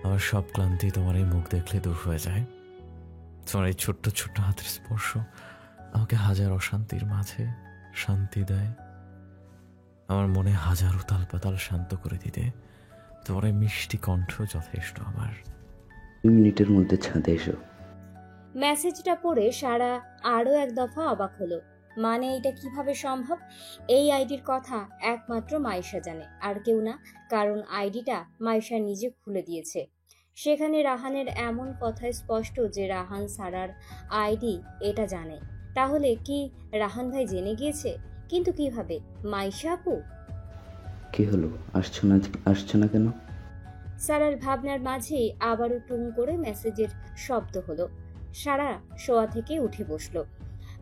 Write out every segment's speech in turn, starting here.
আমার সব ক্লান্তি তোমার এই মুখ দেখলে দূর হয়ে যায়। তোমার এই ছোট্ট ছোট্ট হাতের স্পর্শ আমাকে হাজার অশান্তির মাঝে শান্তি দেয়। আমার মনে হাজার উতাল পাতাল শান্ত করে দিতে তোমার এই মিষ্টি কণ্ঠ যথেষ্ট আমার। 2 মিনিটের মধ্যে ছাদে এসো। মেসেজটা পড়ে সারা আরও এক দফা অবাক হলো। মানে এটা কিভাবে সম্ভব? এই আইডির কথা একমাত্র মাইশা জানে, আর কেউ না। কারণ আইডিটা মাইশা নিজে খুলে দিয়েছে। সেখানে রাহানের এমন কথায় স্পষ্ট যে রাহান সারার আইডি এটা জানে। তাহলে কি রাহান ভাই জেনে গিয়েছে? কিন্তু কিভাবে? মাইশা আপু? কি হলো, আসছো না কেন? সারার ভাবনার মাঝেই আবারও টুং করে মেসেজের শব্দ হলো। সারা শোয়া থেকে উঠে বসলো।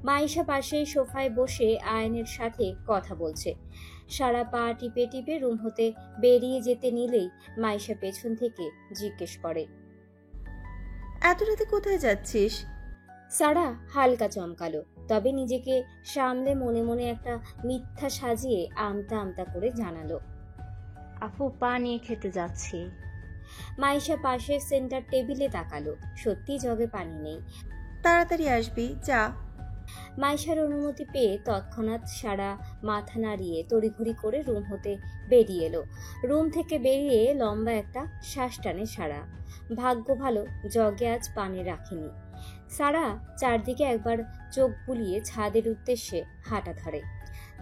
মাইশা পাশেই সোফায় বসে আয়নের সাথে কথা বলছে। সারা পা টিপে টিপে রুম হতে বেরিয়ে যেতে নিলেই মাইশা পেছন থেকে জিজ্ঞেস করে, এত রাতে কোথায় যাচ্ছিস? সারা হালকা চমকালো, তবে নিজেকে সামলে মনে মনে একটা মিথ্যা সাজিয়ে আমতা আমতা করে জানালো, আপু পা নিয়ে খেতে যাচ্ছি। মাইশা পাশের সেন্টার টেবিলে তাকালো। সত্যি জগে পানি নেই। তাড়াতাড়ি আসবি, যা। মাইশার অনুমতি পেয়ে তৎক্ষণাৎ সারা মাথা নাড়িয়ে তড়িঘড়ি করে রুম হতে বেরিয়ে এলো। রুম থেকে বেরিয়ে লম্বা একটা শ্বাস টানে সারা। ভাগ্য ভালো জগে আজ পানি রাখেনি। সারা চারদিকে একবার চোখ বুলিয়ে ছাদের উদ্দেশ্যে হাঁটা ধরে।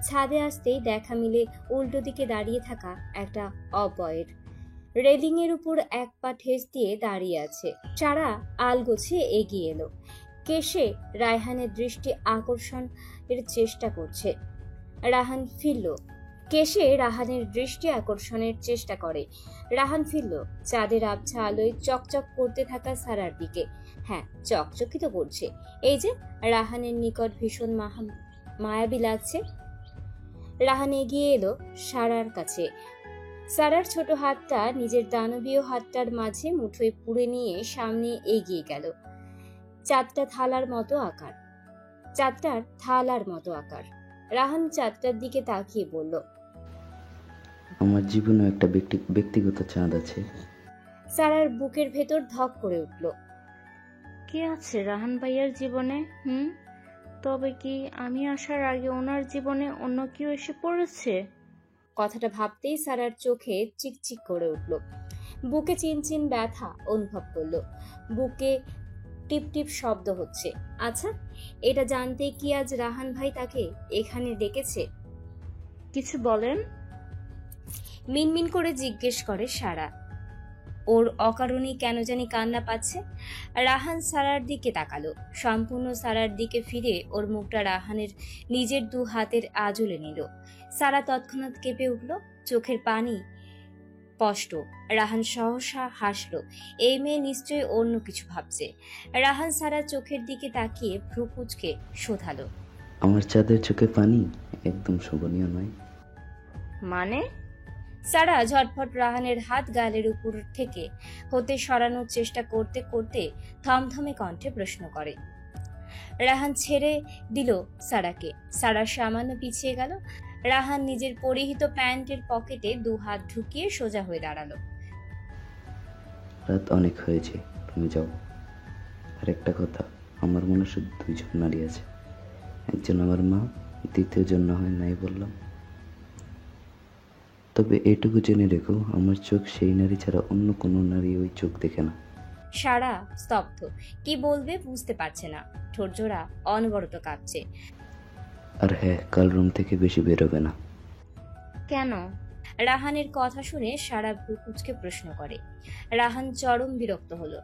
ছাদে আসতেই দেখা মিলে উল্টো দিকে দাঁড়িয়ে থাকা একটা অবয়ের। রেলিং এর উপর এক পা ঠেস দিয়ে দাঁড়িয়ে আছে। সারা আলগোছে এগিয়ে এলো। কেশে রায়হানের দৃষ্টি আকর্ষণের চেষ্টা করছে। রাহান ফিরল। কেশে রাহানের দৃষ্টি আকর্ষণের চেষ্টা করে। রাহান ফিরল চাঁদের আবছা আলোয় চকচক করতে থাকা সারার দিকে। হ্যাঁ, চকচকিত করছে। এই যে রাহানের নিকট ভীষণ মায়াবী লাগছে। রাহান এগিয়ে এলো সারার কাছে। সারার ছোট হাতটা নিজের দানবীয় হাতটার মাঝে মুঠোয় পুড়ে নিয়ে সামনে এগিয়ে গেল। চাঁদটার থালার মতো আকার। রাহান চাঁদটার দিকে তাকিয়ে বলল, আমার জীবনে একটা ব্যক্তিগত চাঁদ আছে। সারার বুকের ভেতর ধক করে উঠল। কি আছে রাহান ভাইয়ার জীবনে? তবে কি আমি আসার আগে ওনার জীবনে অন্য কেউ এসে পড়েছে? কথাটা ভাবতেই সারার চোখে চিকচিক করে উঠল। বুকে চিনচিন ব্যথা অনুভব করলো। বুকে টিপ টিপ শব্দ হচ্ছে। আচ্ছা, এটা জানতে কি আজ রাহান ভাই তাকে এখানে ডেকেছে? কিছু বলেন? মিনমিন করে জিজ্ঞেস করে সারা। ওর অকারণেই কেন জানি কান্না পাচ্ছে। রাহান সারার দিকে তাকালো। সম্পূর্ণ সারার দিকে ফিরে ওর মুখটা রাহানের নিজের 2 হাতের আঁচলে নিল। সারা তৎক্ষণাৎ কেঁপে উঠল, চোখের পানি স্পষ্ট। রাহান সহসা হাসলো। এই মেয়ে নিশ্চয়ই অন্য কিছু ভাবছে। রাহান সারার চোখের দিকে তাকিয়ে ভ্রু কুঁচকে শোধালো, আমার চাঁদের চোখে পানি একদম শোভনীয় নয়। মানে? সারা ঝটফট রাহানের হাত গালের উপর থেকে হতে সরানোর চেষ্টা করতে করতে থমথমে কণ্ঠে প্রশ্ন করে। রাহান ছেড়ে দিল সারাকে। সারা সামান্য পিছিয়ে গেল। রাহান নিজের পরিহিত প্যান্টের পকেটে 2 হাত ঢুকিয়ে সোজা হয়ে দাঁড়ালো। রাত অনেক হয়েছে, তুমি যাও। আর একটা কথা, আমার মনে শুধু 2 জন নারী আছে। একজন আমার মা, দ্বিতীয় জন না হয় নাই বললাম। তবে এটুকু জেনে রেখো, আমার চোখ সেই নারী ছাড়া অন্য কোনো নারী ওই চোখ দেখে না। সারা স্তব্ধ। কি বলবে বুঝতে পারছে না। ঠোঁটজোড়া অনবরত কাঁপছে। আর হ্যাঁ, কাল রুম থেকে বেশি বেরোবে না। কেন? রাহানের কথা শুনে সারা ভ্রু কুঁচকে প্রশ্ন করে। রাহান চরম বিরক্ত হলো।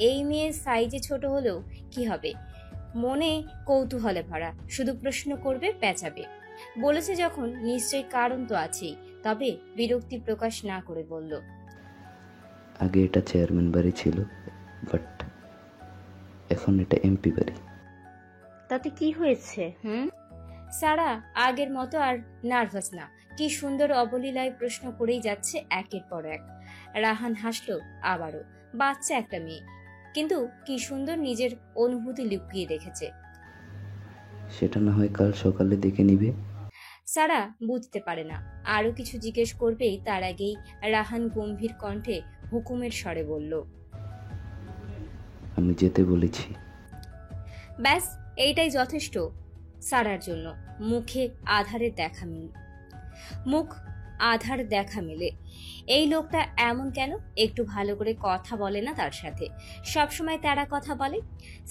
এই মেয়ে সাইজে ছোট হলেও কি হবে, মনে কৌতূহলে ভরা। শুধু প্রশ্ন করবে, পেঁচাবে। বলেছে যখন নিশ্চয়ই কারণ তো আছেই। তবে বিরক্তি প্রকাশ না করে বলল, আগে এটা চেয়ারম্যান বাড়ি ছিল, বাট এখন এটা এমপি বাড়ি। তাতে কি হয়েছে? সারা আগের মতো আর নার্ভাস না। কি সুন্দর অবলীলায় প্রশ্ন করেই যাচ্ছে একের পর এক। রাহান হাসলো আবারও। বাচ্চা একটা মেয়ে, কিন্তু কি সুন্দর নিজের অনুভূতি লুকিয়ে রেখেছে। সেটা না হয় কাল সকালে দেখে নিবে। সারা বুঝতে পারে না। আরো কিছু জিজ্ঞেস করবেই তার আগেই রাহান গম্ভীর কণ্ঠে হুকুমের স্বরে বলল, আমি যেতে বলেছি। ব্যাস এইটাই যথেষ্ট সারার জন্য। মুখ আধার দেখা মিলে। এই লোকটা এমন কেন? একটু ভালো করে কথা বলে না তার সাথে, সবসময় তেড়া কথা বলে।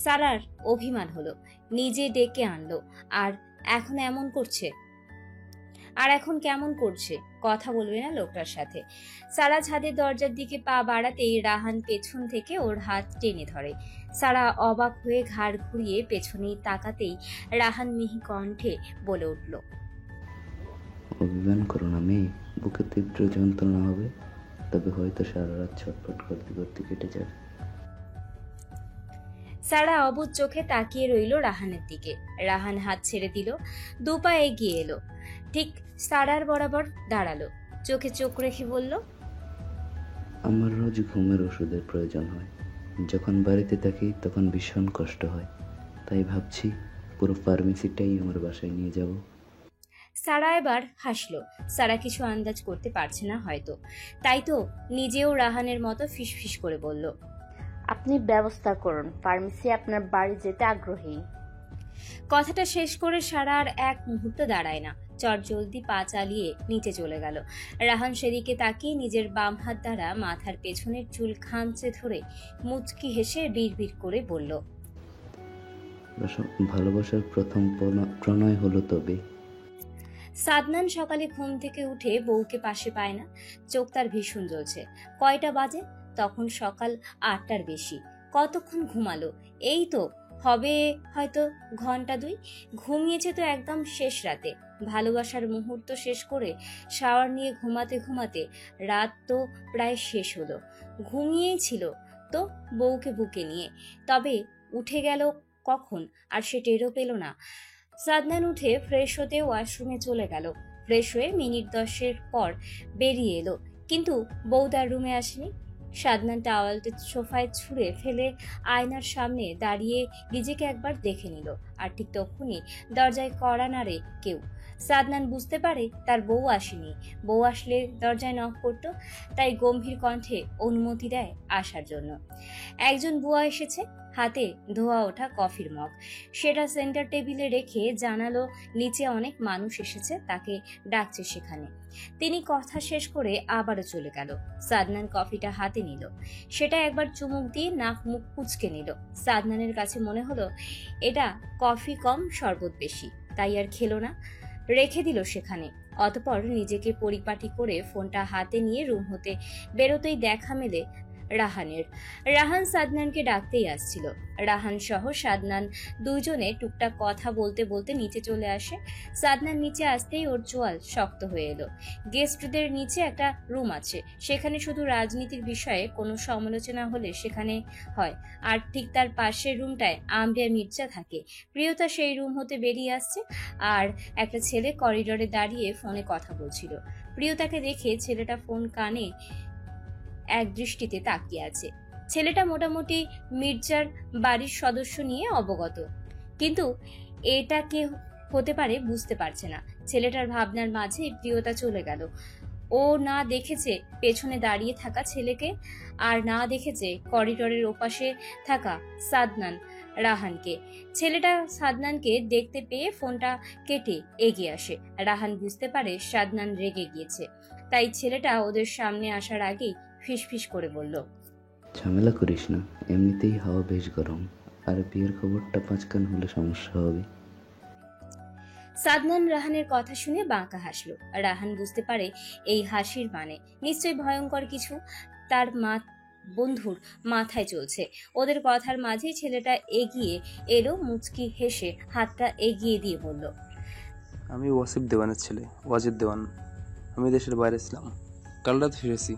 সারার অভিমান হলো, নিজে ডেকে আনলো, আর এখন কেমন করছে? কথা বলবে না লোকটার সাথে। সারা ছাদের দরজার দিকে পা বাড়াতেই রাহান পেছন থেকে ওর হাত টেনে ধরে। সারা অবাক হয়ে ঘাড় ঘুরিয়ে পেছনেই তাকাতেই রাহান মিহি কণ্ঠে বলে উঠল, অভিমান করো না মেয়ে, বুকে তীব্র যন্ত্রণা হবে, তবে হয়তো সারা রাত ছটফট করতে করতে কেটে যাবে। সারা অবুঝ চোখে তাকিয়ে রইল রাহানের দিকে। রাহান হাত ছেড়ে দিল, দুপা এগিয়ে এলো, ঠিক সারার বরাবর দাঁড়ালো, চোখে চোখ রেখে বলল, আমার রোজ ঘুমের ওষুধের প্রয়োজন হয়। যখন বাড়িতে থাকি তখন ভীষণ কষ্ট হয়, তাই ভাবছি পুরো ফার্মেসিটাই আমার বাসায় নিয়ে যাব। সারা এবার হাসলো। সারা কিছু আন্দাজ করতে পারছে না হয়তো, তাই তো নিজেও রাহানের মতো ফিসফিস করে বলল, আপনি ব্যবস্থা করুন, ফার্মেসি আপনার বাড়ি যেতে আগ্রহী। কথাটা শেষ করে সারা আর এক মুহূর্ত দাঁড়ায় না, চটজলদি পা চালিয়ে নিচে চলে গেল। রাহান সেদিকে তাকিয়ে নিজের বাম হাত দ্বারা মাথার পেছনের চুল খামচে ধরে মুচকি হেসে বিড়বিড় করে বলল, ভালোবাসার প্রথম প্রণয় হলো তবে। সাদনান সকালে ঘুম থেকে উঠে বউকে পাশে পায় না, চোখ তার ভীষণ জ্বলছে। কয়টা বাজে? তখন সকাল 8টার বেশি। কতক্ষণ ঘুমালো? এই তো হবে হয়তো ঘন্টা 2। ঘুমিয়েছে তো একদম শেষ রাতে। ভালোবাসার মুহূর্ত শেষ করে শাওয়ার নিয়ে ঘুমাতে ঘুমাতে রাত তো প্রায় শেষ হলো। ঘুমিয়েই ছিল তো বউকে বুকে নিয়ে, তবে উঠে গেল কখন আর সে টেরও পেল না। সাদনান উঠে ফ্রেশ হতে ওয়াশরুমে চলে গেল। ফ্রেশ হয়ে মিনিট 10 পর বেরিয়ে এলো, কিন্তু বউ তার রুমে আসেনি। সাদনান টাওয়ালটা সোফায় ছুঁড়ে ফেলে আয়নার সামনে দাঁড়িয়ে নিজেকে একবার দেখে নিল, আর ঠিক তখনই দরজায় কড়া নাড়ে কেউ। সাদনান বুঝতে পারে তার বউ আসেনি। বউ আসলে দরজায় নক করতো, তাই গম্ভীর কণ্ঠে অনুমতি দেয় আসার জন্য। একজন বুয়া এসেছে, হাতে ধোয়া ওঠা কফির মগ। সেটা সেন্টার টেবিলে রেখে জানালো নিচে অনেক মানুষ এসেছে, তাকে ডাকছে সেখানে। তিনি কথা শেষ করে আবারও চলে গেল। সাদনান কফিটা হাতে নিল, সেটা একবার চুমুক দিয়ে নাক মুখ কুচকে নিল। সাদনানের কাছে মনে হলো এটা কফি কম শরবত বেশি, তাই আর খেলো না, রেখে দিল সেখানে। অতঃপর নিজেকে পরিপাটি করে ফোনটা হাতে নিয়ে রুম হতে বেরোতেই দেখা মেলে রাহানের। রাহান সাদনানকে ডাকতেই আসছিল। রাহান সহ সাদনান দুজনে টুকটাক কথা বলতে বলতে নিচে চলে আসে। সাদনান নিচে আসতেই ওর চোয়াল শক্ত হয়ে এলো। গেস্টদের নিচে একটা রুম আছে, সেখানে শুধু রাজনীতির বিষয়ে কোনো সমালোচনা হলে সেখানে হয়, আর ঠিক তার পাশের রুমটায় আমরিয়া মির্জা থাকে। প্রিয়তা সেই রুম হতে বেরিয়ে আসছে, আর একটা ছেলে করিডোরে দাঁড়িয়ে ফোনে কথা বলছিল। প্রিয়তাকে দেখে ছেলেটা ফোন কানে এক দৃষ্টিতে তাকিয়ে আছে। ছেলেটা মোটামুটি মির্জার বাড়ির সদস্য নিয়ে অবগত, কিন্তু এটা কে হতে পারে বুঝতে পারছে না। ছেলেটার ভাবনার মাঝে প্রিয়তা চলে গেল। ও না দেখেছে পেছনে দাঁড়িয়ে থাকা ছেলেকে, আর না দেখেছে করিডোরের ওপাশে থাকা সাদনান রাহানকে। ছেলেটা সাদনানকে দেখতে পেয়ে ফোনটা কেটে এগিয়ে আসে। রাহান বুঝতে পারে সাদনান রেগে গিয়েছে, তাই ছেলেটা ওদের সামনে আসার আগেই ফিসফিস করে বলল, ঝামেলা করিস না, এমনিতেই হাওয়া বেশ গরম, আর বিয়ের খবরটা 5 কান হলে সমস্যা হবে। সাদনান রাহানের কথা শুনে বাঁকা হাসলো। রাহান বুঝতে পারে এই হাসির মানে নিশ্চয়ই ভয়ঙ্কর কিছু তার বন্ধুর মাথায় চলছে। ওদের কথার মাঝেই ছেলেটা এগিয়ে এলো, মুচকি হেসে হাতটা এগিয়ে দিয়ে বলল, আমি ওয়াসিফ দেওয়ানের ছেলে, ওয়াজিদ দেওয়ান। আমি দেশের বাইরে ছিলাম, কাল রাত ফিরেছি।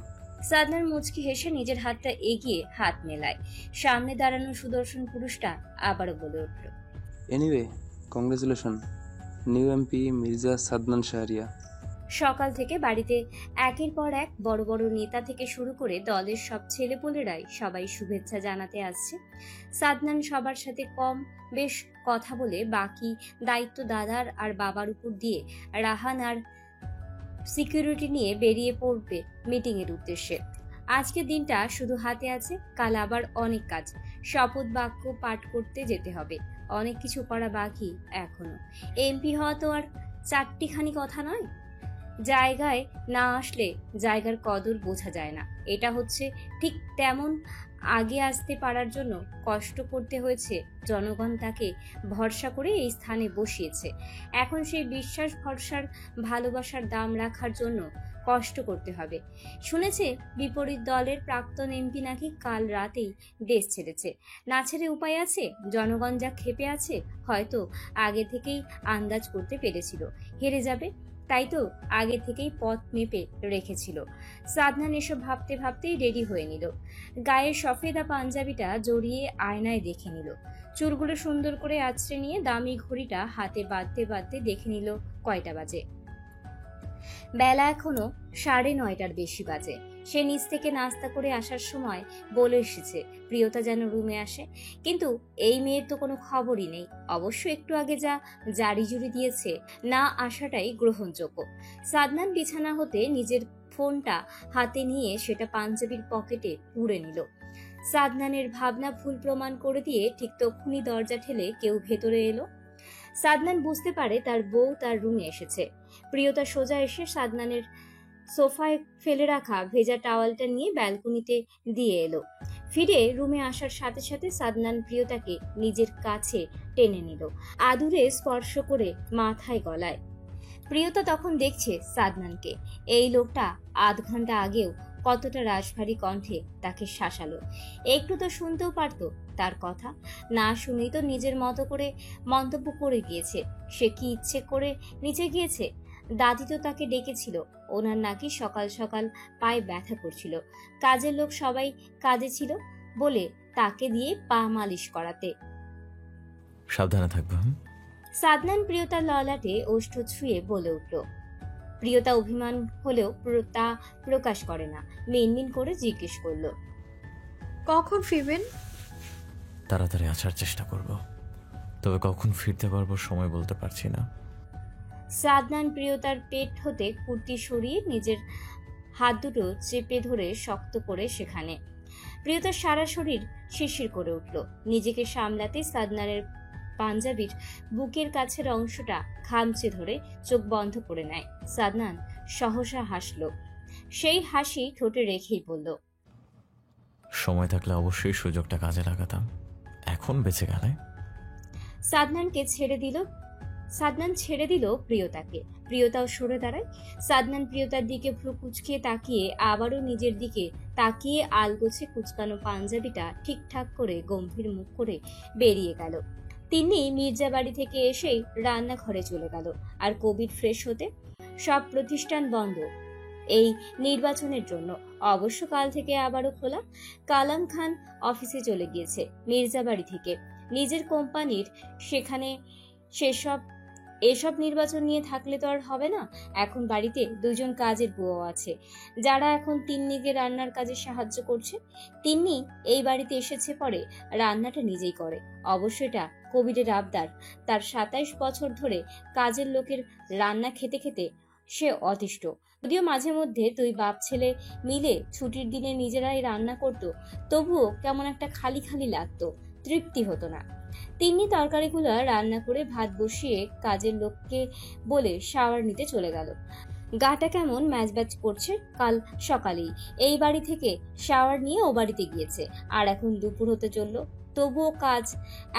সাদনান মুচকি হেসে নিজের হাতটা এগিয়ে হাত মেলায়। সামনে দাঁড়ানো সুদর্শন পুরুষটা আবারও বলে উঠল, anyway, congratulation, new MP Mirza Sadnan Shahria. সকাল থেকে বাড়িতে একের পর এক বড় বড় নেতা থেকে শুরু করে দলের সব ছেলেপুলেরাই সবাই শুভেচ্ছা জানাতে আসছে। সাদনান সবার সাথে কম বেশ কথা বলে বাকি দায়িত্ব দাদার আর বাবার উপর দিয়ে রাহান আর সিকিউরিটি নিয়ে বেরিয়ে পড়বে মিটিং এর উদ্দেশ্যে। আজকের দিনটা শুধু হাতে আছে, কাল আবার অনেক কাজ। শপথ বাক্য পাঠ করতে যেতে হবে, অনেক কিছু করা বাকি এখনো। এমপি হওয়া তো আর চারটিখানি কথা নয়। জায়গায় না আসলে জায়গার কদর বোঝা যায় না। এটা হচ্ছে ঠিক তেমন। আগে আসতে পারার জন্য কষ্ট করতে হয়েছে। জনগণ তাকে ভরসা করে এই স্থানে বসিয়েছে। এখন সেই বিশ্বাস, ভরসার, ভালোবাসার দাম রাখার জন্য কষ্ট করতে হবে। শুনেছে বিপরীত দলের প্রাক্তন এমপি নাকি কাল রাতেই দেশ ছেড়েছে। না ছেড়ে উপায় আছে? জনগণ যা ক্ষেপে আছে, হয়তো আগে থেকেই আন্দাজ করতে পেরেছিল হেরে যাবে, তাই তো আগে থেকেই পথ মেপে রেখেছিল। সাদনান এসব ভাবতে ভাবতেই রেডি হয়ে নিল। গায়ের সফেদা পাঞ্জাবিটা জড়িয়ে আয়নায় দেখে নিল। চুলগুলো সুন্দর করে আঁচড়ে নিয়ে দামি ঘড়িটা হাতে বাঁধতে বাঁধতে দেখে নিল কয়টা বাজে। বেলা এখনো 9:30 বেশি বাজে। সে নিচ থেকে নাস্তা করে আসার সময় বলে এসেছে প্রিয়তা যেন রুমে আসে, কিন্তু এই মেয়ের তো কোনো খবরই নেই। অবশ্য একটু আগে যা জারি জুরি দিয়েছে, না আসাটাই গ্রহণযোগ্য। সাদনান বিছানা হতে নিজের ফোনটা হাতে নিয়ে সেটা পাঞ্জাবির পকেটে পুরে নিল। সাদনানের ভাবনা ভুল প্রমাণ করে দিয়ে ঠিক তক্ষুনি দরজা ঠেলে কেউ ভেতরে এলো। সাদনান বুঝতে পারে তার বউ তার রুমে এসেছে। প্রিয়তা সোজা এসে সাদনানের সোফায় ফেলে রাখা ভেজা টাওয়ালটা নিয়ে ব্যালকনিতে দিয়ে এলো। ফিরে রুমে আসার সাথে সাথে সাদনান প্রিয়তাকে নিজের কাছে টেনে নিল, আদুরে স্পর্শ করে মাথায় গলায়। প্রিয়তা তখন দেখছে সাদনানকে। এই লোকটা আধ ঘন্টা আগেও কতটা রাশভারী কণ্ঠে তাকে শাসালো। একটু তো শুনতেও পারতো তার কথা। না শুনেই তো নিজের মতো করে মন্তব্য করে গিয়েছে। সে কি ইচ্ছে করে নিচে গিয়েছে? দাদি তো তাকে ডেকেছিল। ওনার নাকি সকাল সকাল পায়ে ব্যথা করছিল। কাজের লোক সবাই কাজে ছিল বলে তাকে দিয়ে পা মালিশ করাতে। সাবধানে থাকবে। সাদনান প্রিয়তার ললাটে ওষ্ঠ ছুঁয়ে বলে উঠল। প্রিয়তা অভিমান হলেও তা প্রকাশ করে না, মিনমিন করে জিজ্ঞেস করলো, কখন ফিরবেন? তাড়াতাড়ি আসার চেষ্টা করব, তবে কখন ফিরতে পারবো সময় বলতে পারছি না। সাদনান প্রিয়তার পেট হতে কুর্তি সরিয়ে নিজের হাত দুটো চেপে ধরে শক্ত করে সেখানে। প্রিয়তার সারা শরীর শিরশির করে উঠল। নিজেকে সামলাতে সাদনানের পাঞ্জাবির বুকের কাছের অংশটা খামচে ধরে চোখ বন্ধ করে নেয়। সাদনান সহসা হাসল। সেই হাসি ঠোঁটে রেখেই বলল, সময় থাকলে অবশ্যই সুযোগটা কাজে লাগাতাম, এখন বেঁচে গেলে। সাদনান ছেড়ে দিল প্রিয়তাকে। প্রিয়তাও সরে দাঁড়ায়। সাদনান প্রিয়তার দিকে ভ্রু কুচকিয়ে তাকিয়ে আবারও নিজের দিকে তাকিয়ে আলগোছে কুচকানো পাঞ্জাবিটা ঠিকঠাক করে গম্ভীর মুখ করে বেরিয়ে গেল। তিনি মির্জা বাড়ি থেকে এসেই রান্নাঘরে চলে গেল। আর কোভিড ফ্রেশ হতে সব প্রতিষ্ঠান বন্ধ এই নির্বাচনের জন্য। অবশ্য কাল থেকে আবারও খোলা। কালাম খান অফিসে চলে গিয়েছে মির্জা বাড়ি থেকে নিজের কোম্পানির সেখানে। এসব নির্বাচন নিয়ে থাকলে তো আর হবে না। এখন বাড়িতে 2জন কাজের বুয়া আছে যারা এখন তিন্নিকে রান্নার কাজে সাহায্য করছে। তিন্নি এই বাড়িতে এসেছে পরে রান্নাটা নিজেই করে। অবশ্য এটা কোভিডের আবদার। তার 27 বছর ধরে কাজের লোকের রান্না খেতে খেতে সে অতিষ্ঠ। যদিও মাঝে মধ্যে 2 বাপ ছেলে মিলে ছুটির দিনে নিজেরাই রান্না করতো, তবুও কেমন একটা খালি খালি লাগতো, তৃপ্তি হতো না। তিন্নি তরকারিগুলো রান্না করে ভাত বসিয়ে কাজের লোককে বলে শাওয়ার নিতে চলে গেল। গাটা কেমন ম্যাচব্যাচ করছে। কাল সকালেই এই বাড়ি থেকে শাওয়ার নিয়ে ও বাড়িতে গিয়েছে, আর এখন দুপুর হতে চললো, তবুও কাজ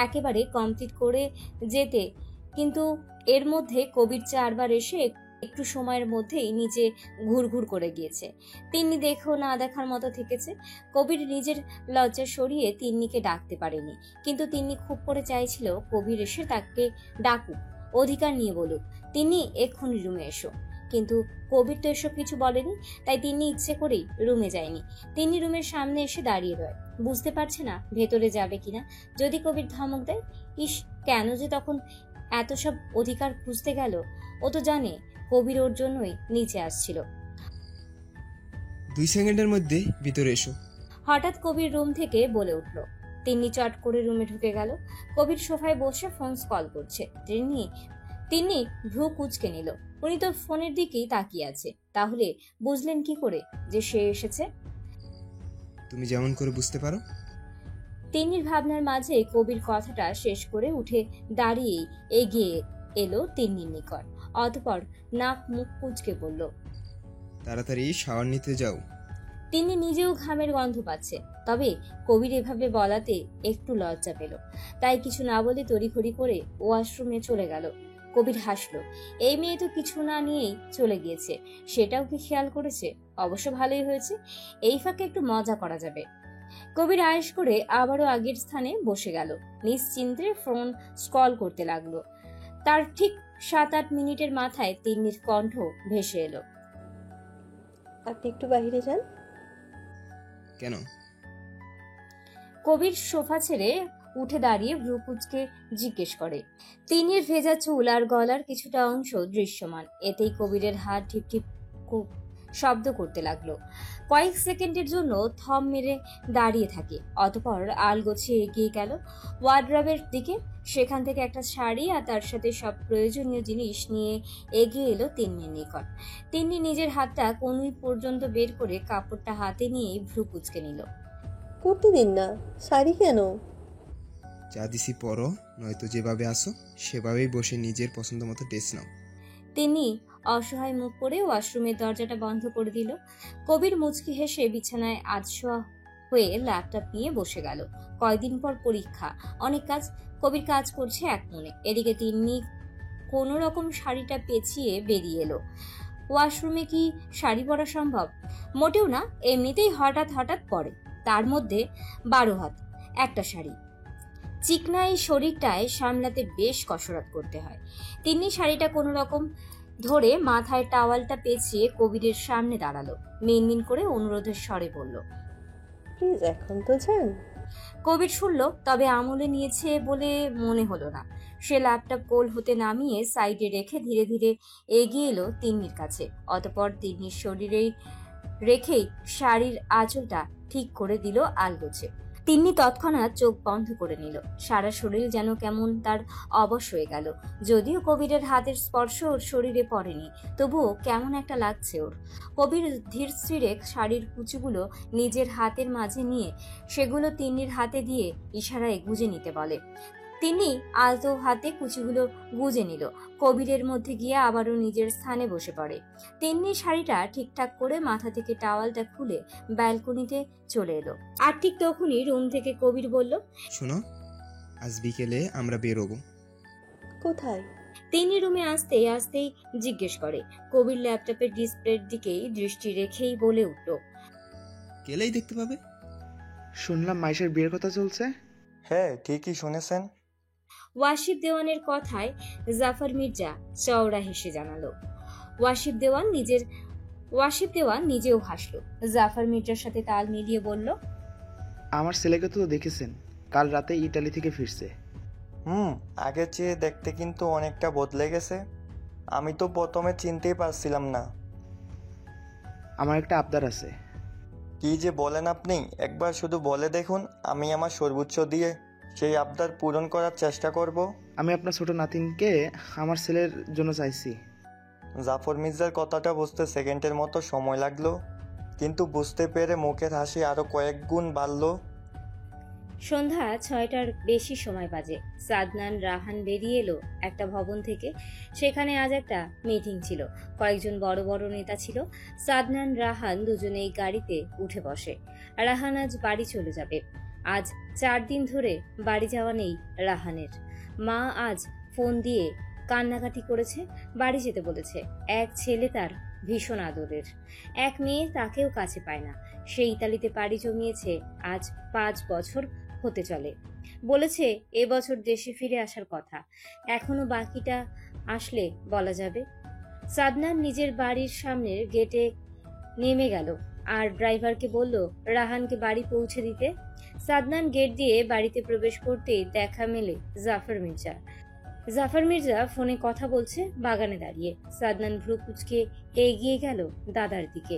একেবারে কমপ্লিট করে যেতে। কিন্তু এর মধ্যে কোভিড 4 বার এসে একটু সময়ের মধ্যেই নিচে ঘুরঘুর করে গিয়েছে। তিন্নি দেখেও না দেখার মতো থেকেছে। কবির নিজের লজ্জা সরিয়ে তিন্নিকে ডাকতে পারেনি, কিন্তু তিন্নি খুব করে চাইছিল কবির এসে তাকে ডাকুক, অধিকার নিয়ে বলুক, তিন্নি এক্ষুনি রুমে এসো। কিন্তু কবির তো এসব কিছু বলেনি, তাই তিন্নি ইচ্ছে করেই রুমে যায়নি। তিন্নি রুমের সামনে এসে দাঁড়িয়ে রয়, বুঝতে পারছে না ভেতরে যাবে কিনা। যদি কবির ধমক দেয়, ইস কেন যে তখন এত সব অধিকার খুঁজতে গেল। ও তো জানে কবির ওর জন্যই নিচে আসছিল। 2 সেকেন্ডের মধ্যে ভিতরে এসো। হঠাৎ কবির রুম থেকে বলে উঠল। তিন্নি চট করে রুমে ঢুকে গেল। কবির সোফায় বসে ফোন কল করছে। তিন্নি ভ্রু কুঁচকে নিল। উনি তো ফোনের দিকেই তাকিয়ে আছে। তাহলে বুঝলেন কি করে যে সে এসেছে? তুমি যেমন করে বুঝতে পারো। তিন্নির ভাবনার মাঝে কবির কথাটা শেষ করে উঠে দাঁড়িয়েই এগিয়ে এলো তিন্নির নিকট। অতঃপর নাক মুখ কুঁচকে বলল, তাড়াতাড়ি শাওয়ার নিতে যাও। তিনি নিজেও ঘামের গন্ধ পাচ্ছে, তবে কবির এভাবে বলাতে একটু লজ্জা পেল। তাই কিছু না বলে তড়িঘড়ি করে ওয়াশরুমে চলে গেল। কবির হাসলো। এই মেয়ে তো কিছু না নিয়েই চলে গিয়েছে, সেটাও কি খেয়াল করেছে? অবশ্য ভালোই হয়েছে, এই ফাঁকে একটু মজা করা যাবে। কবির আয়েশ করে আবারও আগের স্থানে বসে গেল। নিশ্চিন্তে ফোন স্ক্রল করতে লাগলো। তার ঠিক 7-8 মিনিটের মাথায় তিন্নির কণ্ঠ ভেসে এলো, আপনি একটু বাইরে যান। কেন? কবির সোফা ছেড়ে উঠে দাঁড়িয়ে ভ্রুকুচকে জিজ্ঞেস করে। তিন্নির ভেজা চুল আর গলার কিছুটা অংশ দৃশ্যমান। এতেই কবিরের হাত ঢিপ ঢিপ শব্দ করতে লাগলো। কয়েক সেকেন্ডের জন্য থম মেরে দাঁড়িয়ে থাকে, অতঃপর আলগোছে এগিয়ে গেল ওয়ার্ড্রবের দিকে। সেখান থেকে একটা শাড়ি আর তার সাথে সব প্রয়োজনীয় জিনিস নিয়ে এগিয়ে এলো তিন্নির নিকট। তিন্নি নিজের হাতটা কনুই পর্যন্ত বের করে কাপড়টা হাতে নিয়ে ভ্রু কুচকে নিল। করতে দিন না, শাড়ি কেন? যা দিছি পরো, নয়তো যেভাবে আসো সেভাবেই বসে নিজের পছন্দ মতো ড্রেস নাও। তিনি অসহায় মুখ করে ওয়াশরুমের দরজাটা বন্ধ করে দিল। কবির মুচকি হেসে বিছানায় আধশোয়া হয়ে ল্যাপটপ নিয়ে বসে গেল। কয়দিন পর পরীক্ষা, অনেক কাজ। কবির কাজ করছে এক মনে। এদিকে তিন্নি কোনো রকম শাড়িটা পেঁচিয়ে বেরিয়ে এলো। ওয়াশরুমে কি শাড়ি পরা সম্ভব? মোটেও না, এমনিতেই হঠাৎ হঠাৎ পরে, তার মধ্যে 12 হাত একটা শাড়ি। চিকনা এই শরীরটায় সামলাতে বেশ কসরত করতে হয়। তিন্নি শাড়িটা কোনো রকম ধরে মাথায় টাওয়ালটা পেঁচিয়ে কবিরের সামনে দাঁড়ালো। মিনমিন করে অনুরোধের স্বরে বলল, প্লিজ এখন তো যান। কবির শুনল, তবে আমলে নিয়েছে বলে মনে হলো না। সে ল্যাপটপ কোল হতে নামিয়ে সাইডে রেখে ধীরে ধীরে এগিয়ে এলো তিন্নির কাছে। অতঃপর তিন্নির শরীরে রেখেই শাড়ির আঁচলটা ঠিক করে দিল আলগোছে। তিন্নি তৎক্ষণাৎ চোখ বন্ধ করে নিল। সারা শরীর যেন কেমন তার অবশ হয়ে গেল। যদিও কবিরের হাতের স্পর্শ ওর শরীরে পড়েনি, তবুও কেমন একটা লাগছে ওর। কবির ধীর স্থিরে শাড়ির কুচিগুলো নিজের হাতের মাঝে নিয়ে সেগুলো তিন্নির হাতে দিয়ে ইশারায় গুজে নিতে বলে। তিনি আলতো হাতে কুচিগুলো গুজে নিল। কবিরের মধ্যে গিয়ে আবারও নিজের স্থানে বসে পড়ে। তিন্নি শাড়িটা ঠিকঠাক করে মাথা থেকে টাওয়ালটা খুলে ব্যালকনিতে চলে এলো। আর ঠিক তখনই রুম থেকে কবির বলল, শোনো, আজ বিকেলে আমরা বেরোবো। কোথায়? তিনি রুমে আসতেই আসতেই জিজ্ঞেস করে। কবির ল্যাপটপের ডিসপ্লের দিকেই দৃষ্টি রেখেই বলে উঠল, গেলেই দেখতে পাবে। শুনলাম মাইশের বিয়ের কথা চলছে। হ্যাঁ, ঠিকই শুনেছেন। ওয়াসিফ দেওয়ানের কথায় জাফর মির্জা চওড়া হেসে জানালো। ওয়াসিফ দেওয়ান নিজেও হাসলো। জাফর মির্জার সাথে তাল মিলিয়ে বলল, আমার ছেলেকে তো দেখেছেন, কাল রাতে ইতালি থেকে ফিরছে। আগের চেয়ে দেখতে কিন্তু অনেকটা বদলে গেছে। আমি তো প্রথমে চিনতেই পারছিলাম না। আমার একটা আবদার আছে। কি যে বলেন আপনি, একবার শুধু বলে দেখুন, আমি আমার সর্বোচ্চ দিয়ে সেই আবদার পূরণ করার চেষ্টা করব। আমি আপনার ছোট নাতিনকে আমার ছেলের জন্য চাইছি। জাফর মির্জার কথাটা বুঝতে সেকেন্ডের মতো সময় লাগলো, কিন্তু বুঝতে পেরে মুখের হাসি আরো কয়েক গুণ বাড়লো। সন্ধ্যা 6টার বেশি সময় বাজে। সাদনান রাহান বেরিয়ে এলো একটা ভবন থেকে। সেখানে আজ একটা মিটিং ছিল। কয়েকজন বড় বড় নেতা ছিল। সাদনান রাহান দুজনেই গাড়িতে উঠে বসে। রাহান আজ বাড়ি চলে যাবে। আজ 4 দিন ধরে বাড়ি যাওয়া নেই রাহানের। মা আজ ফোন দিয়ে কান্নাকাটি করেছে, বাড়ি যেতে বলেছে। এক ছেলে তার ভীষণ আদরের, এক মেয়ে তাকেও কাছে পায় না। সে ইতালিতে পাড়ি জমিয়েছে আজ 5 বছর হতে চলে। বলেছে এবছর দেশে ফিরে আসার কথা। এখনো বাকিটা আসলে বলা যাবে। সাদনান নিজের বাড়ির সামনের গেটে নেমে গেল আর ড্রাইভারকে বলল রাহানকে বাড়ি পৌঁছে দিতে। সাদনান গেট দিয়ে বাড়িতে প্রবেশ করতেই দেখা মেলে জাফর মির্জা ফোনে কথা বলছে বাগানে দাঁড়িয়ে। সাদনান ভ্রু কুচকে এগিয়ে গেল দাদার দিকে।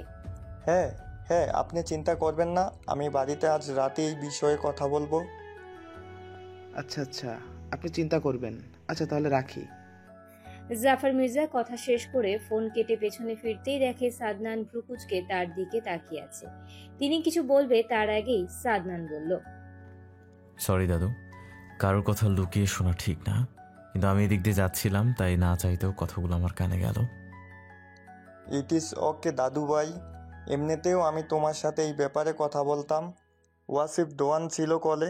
হ্যাঁ হ্যাঁ, আপনি চিন্তা করবেন না, আমি বাড়িতে আজ রাতে এই বিষয়ে কথা বলবো। আচ্ছা, আপনি চিন্তা করবেন। আচ্ছা, তাহলে রাখি। জাফর মির্জা কথা শেষ করে ফোন কেটে পেছনে ফিরতেই দেখে সাদনান ভ্রুকুচকে তার দিকে তাকিয়ে আছে। তিনি কিছু বলবে তার আগেই সাদনান বলল, সরি দাদু, কারোর কথা লুকিয়ে শোনা ঠিক না, কিন্তু আমি এদিক দিয়ে যাচ্ছিলাম, তাই না চাইতেও কথাগুলো আমার কানে গেল। ইট ইজ ওকে দাদু ভাই, এমনিতেও আমি তোমার সাথে এই ব্যাপারে কথা বলতাম। ওয়াসিফ দেওয়ান ছিল কলে,